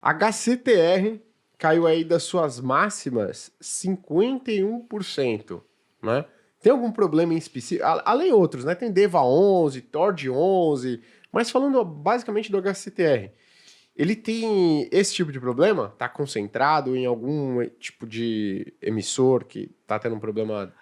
HCTR caiu aí das suas máximas 51%, né? Tem algum problema em específico? Além outros, né? Tem DEVA 11, TORD 11, mas falando basicamente do HCTR, ele tem esse tipo de problema? Tá concentrado em algum tipo de emissor que tá tendo um problema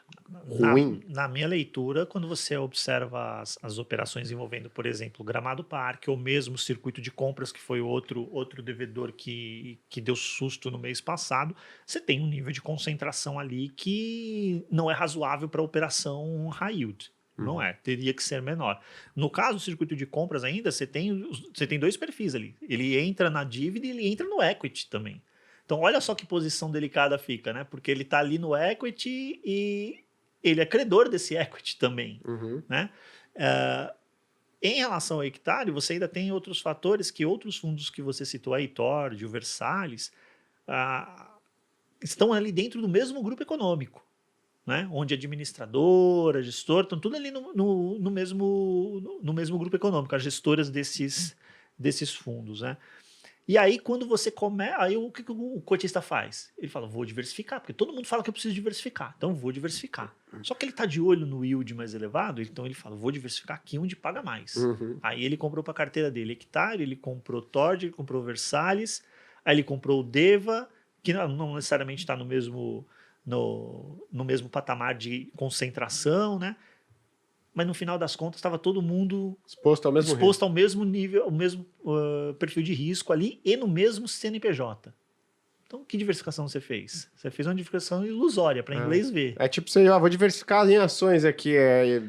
ruim? Na minha leitura, quando você observa as operações envolvendo, por exemplo, Gramado Parque ou mesmo o circuito de compras, que foi outro devedor que deu susto no mês passado, você tem um nível de concentração ali que não é razoável para operação high yield. Não é, teria que ser menor. No caso do circuito de compras ainda, você tem dois perfis ali. Ele entra na dívida e ele entra no equity também. Então, olha só que posição delicada fica, né? Porque ele está ali no equity e ele é credor desse equity também, né? Em relação ao hectare, você ainda tem outros fatores que outros fundos que você citou aí, Tord, o Versalhes, estão ali dentro do mesmo grupo econômico, né? Onde administradora, gestor, estão tudo ali no mesmo grupo econômico, as gestoras desses fundos, né? E aí, quando você começa. Aí, o que o cotista faz? Ele fala: vou diversificar, porque todo mundo fala que eu preciso diversificar, então vou diversificar. Só que ele está de olho no yield mais elevado, então ele fala: vou diversificar aqui onde paga mais. Aí ele comprou para a carteira dele hectare, ele comprou Tord, ele comprou Versalhes, aí ele comprou o Deva, que não necessariamente está no mesmo patamar de concentração, né? Mas no final das contas estava todo mundo Exposto ao mesmo nível, ao mesmo perfil de risco ali e no mesmo CNPJ. Então, que diversificação você fez? Você fez uma diversificação ilusória, para inglês ver. É tipo você, vou diversificar em ações aqui,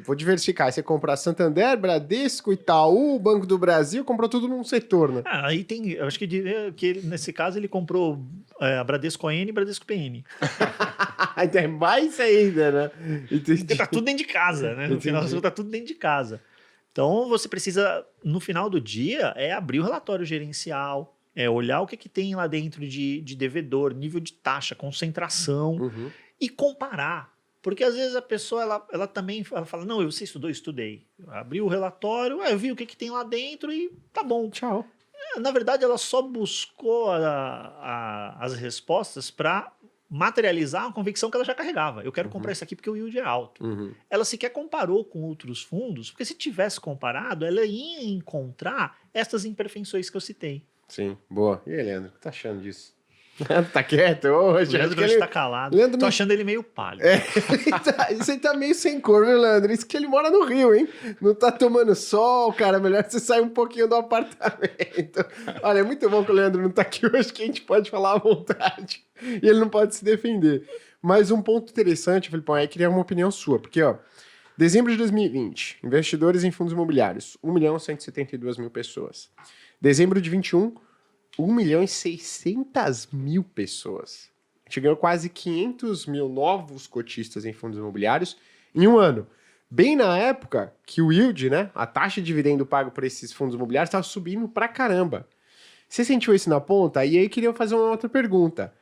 vou diversificar. Aí você compra Santander, Bradesco, Itaú, Banco do Brasil, comprou tudo num setor, né? Aí tem, eu acho que nesse caso ele comprou a Bradesco N e Bradesco PN. Tem mais ainda, né? Porque tá tudo dentro de casa, né? No final das contas, tá tudo dentro de casa. Então, você precisa, no final do dia, abrir o relatório gerencial, olhar o que tem lá dentro de devedor, nível de taxa, concentração, e comparar. Porque às vezes a pessoa ela também fala: não, você estudou? Estudei. Abri o relatório, eu vi o que tem lá dentro e tá bom. Tchau. Na verdade, ela só buscou as respostas para materializar a convicção que ela já carregava. Eu quero comprar isso aqui porque o yield é alto. Ela sequer comparou com outros fundos, porque se tivesse comparado, ela ia encontrar essas imperfeições que eu citei. Sim, boa. E aí, Leandro, o que tá achando disso? Tá quieto hoje? O Leandro hoje tá calado. Tô achando ele meio pálido. Você tá meio sem cor, viu, Leandro? Isso que ele mora no Rio, hein? Não tá tomando sol, cara. Melhor você sair um pouquinho do apartamento. Olha, é muito bom que o Leandro não tá aqui hoje, que a gente pode falar à vontade. E ele não pode se defender. Mas um ponto interessante, Felipão, é queria uma opinião sua. Porque, dezembro de 2020, investidores em fundos imobiliários, 1.172.000 pessoas. Dezembro de 21, 1.600.000 pessoas. A gente ganhou quase 500 mil novos cotistas em fundos imobiliários em um ano. Bem na época que o yield, né, a taxa de dividendo pago por esses fundos imobiliários, estava subindo pra caramba. Você sentiu isso na ponta? E aí eu queria fazer uma outra pergunta.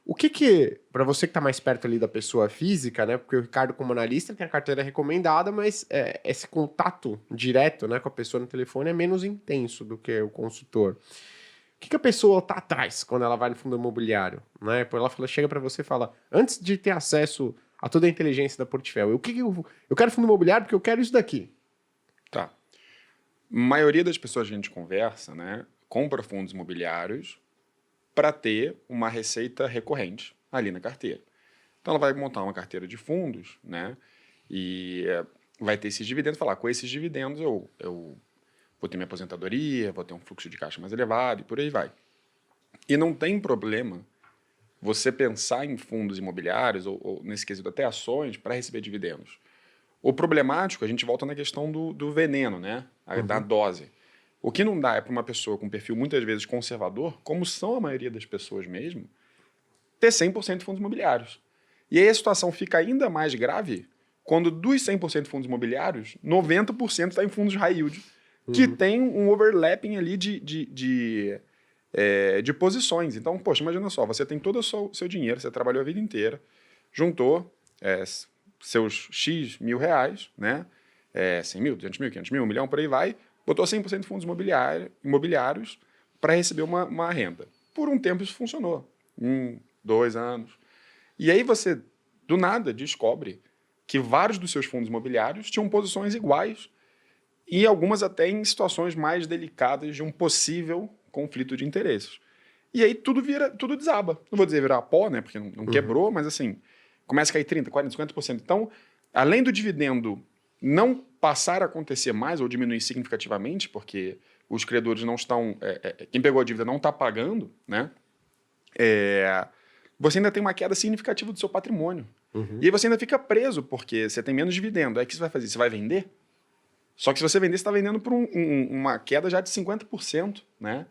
O que para você que está mais perto ali da pessoa física, né, porque o Ricardo como analista tem a carteira recomendada, mas esse contato direto, né, com a pessoa no telefone é menos intenso do que o consultor. O que a pessoa tá atrás quando ela vai no fundo imobiliário? Né? Ela chega para você e fala, antes de ter acesso a toda a inteligência da Portfel, eu quero fundo imobiliário porque eu quero isso daqui. Tá. A maioria das pessoas que a gente conversa, né, compra fundos imobiliários para ter uma receita recorrente ali na carteira. Então ela vai montar uma carteira de fundos, né, e vai ter esses dividendos, falar, com esses dividendos eu vou ter minha aposentadoria, vou ter um fluxo de caixa mais elevado e por aí vai. E não tem problema você pensar em fundos imobiliários, ou nesse quesito até ações, para receber dividendos. O problemático, a gente volta na questão do veneno, né? Da dose. O que não dá é para uma pessoa com perfil muitas vezes conservador, como são a maioria das pessoas mesmo, ter 100% de fundos imobiliários. E aí a situação fica ainda mais grave quando dos 100% de fundos imobiliários, 90% está em fundos high yield, que tem um overlapping ali de posições. Então, poxa, imagina só, você tem todo o seu dinheiro, você trabalhou a vida inteira, juntou seus X mil reais, né? 100 mil, 200 mil, 500 mil, 1 milhão, por aí vai, botou 100% de fundos imobiliários para receber uma renda. por um tempo isso funcionou. 1, 2 anos. E aí você, do nada, descobre que vários dos seus fundos imobiliários tinham posições iguais e algumas até em situações mais delicadas de um possível conflito de interesses. E aí tudo desaba. Não vou dizer virar pó, né? Porque não quebrou, mas assim, começa a cair 30%, 40%, 50%. Então, além do dividendo não passar a acontecer mais ou diminuir significativamente, porque os credores não estão... quem pegou a dívida não está pagando, né? Você ainda tem uma queda significativa do seu patrimônio. E aí você ainda fica preso, porque você tem menos dividendo. Aí o que você vai fazer? Você vai vender? Só que se você vender, você está vendendo por uma queda já de 50%, né?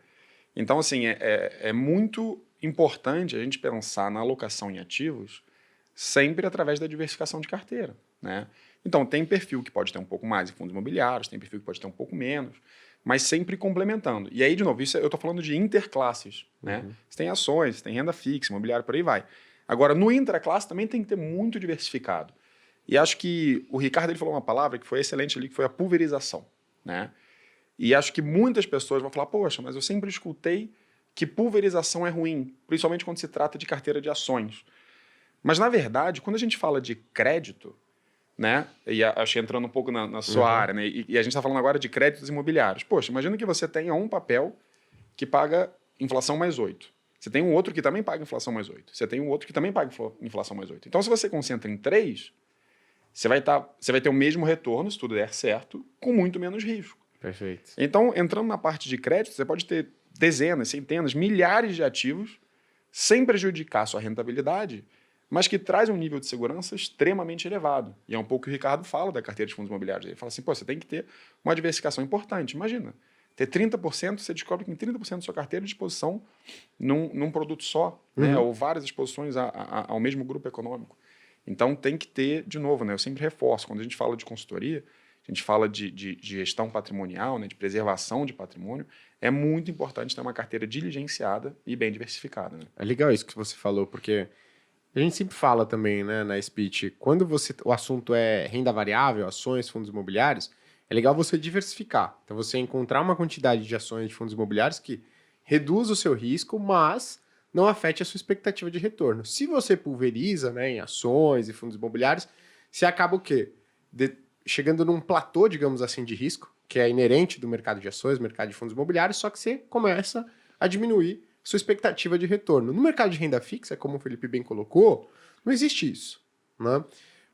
Então, assim, é muito importante a gente pensar na alocação em ativos sempre através da diversificação de carteira, né? Então, tem perfil que pode ter um pouco mais em fundos imobiliários, tem perfil que pode ter um pouco menos, mas sempre complementando. E aí, de novo, isso eu estou falando de interclasses, né? Você tem ações, você tem renda fixa, imobiliário, por aí vai. Agora, no intraclasse também tem que ter muito diversificado. E acho que o Ricardo ele falou uma palavra que foi excelente ali, que foi a pulverização, né? E acho que muitas pessoas vão falar, poxa, mas eu sempre escutei que pulverização é ruim, principalmente quando se trata de carteira de ações. Mas, na verdade, quando a gente fala de crédito, né? E acho que entrando um pouco na sua área, né? E a gente está falando agora de créditos imobiliários. Poxa, imagina que você tenha um papel que paga inflação mais 8. Você tem um outro que também paga inflação mais 8. Você tem um outro que também paga inflação mais 8. Então, se você concentra em 3, você vai ter o mesmo retorno, se tudo der certo, com muito menos risco. Perfeito. Então, entrando na parte de crédito, você pode ter dezenas, centenas, milhares de ativos sem prejudicar a sua rentabilidade, mas que traz um nível de segurança extremamente elevado. E é um pouco o que o Ricardo fala da carteira de fundos imobiliários. Ele fala assim, pô, você tem que ter uma diversificação importante. Imagina, ter 30%, você descobre que tem 30% da sua carteira de exposição num produto só, né? Ou várias exposições ao mesmo grupo econômico. Então, tem que ter, de novo, né? Eu sempre reforço, quando a gente fala de consultoria, a gente fala de gestão patrimonial, né? De preservação de patrimônio, é muito importante ter uma carteira diligenciada e bem diversificada. Né? É legal isso que você falou, porque a gente sempre fala também, né, na speech, quando o assunto é renda variável, ações, fundos imobiliários, é legal você diversificar. Então, você encontrar uma quantidade de ações de fundos imobiliários que reduz o seu risco, mas não afete a sua expectativa de retorno. Se você pulveriza, né, em ações e fundos imobiliários, você acaba o quê? Chegando num platô, digamos assim, de risco, que é inerente do mercado de ações, mercado de fundos imobiliários, só que você começa a diminuir sua expectativa de retorno. No mercado de renda fixa, como o Felipe bem colocou, não existe isso, né?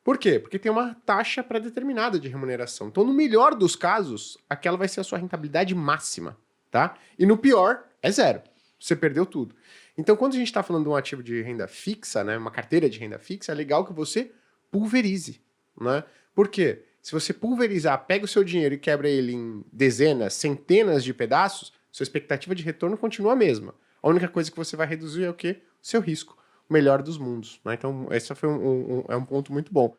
Por quê? Porque tem uma taxa pré-determinada de remuneração. Então, no melhor dos casos, aquela vai ser a sua rentabilidade máxima, tá? E no pior, é zero. Você perdeu tudo. Então, quando a gente está falando de um ativo de renda fixa, né, uma carteira de renda fixa, é legal que você pulverize, né? Por quê? Se você pulverizar, pega o seu dinheiro e quebra ele em dezenas, centenas de pedaços, sua expectativa de retorno continua a mesma. A única coisa que você vai reduzir é o quê? O seu risco. O melhor dos mundos, né? Então, esse foi um ponto muito bom.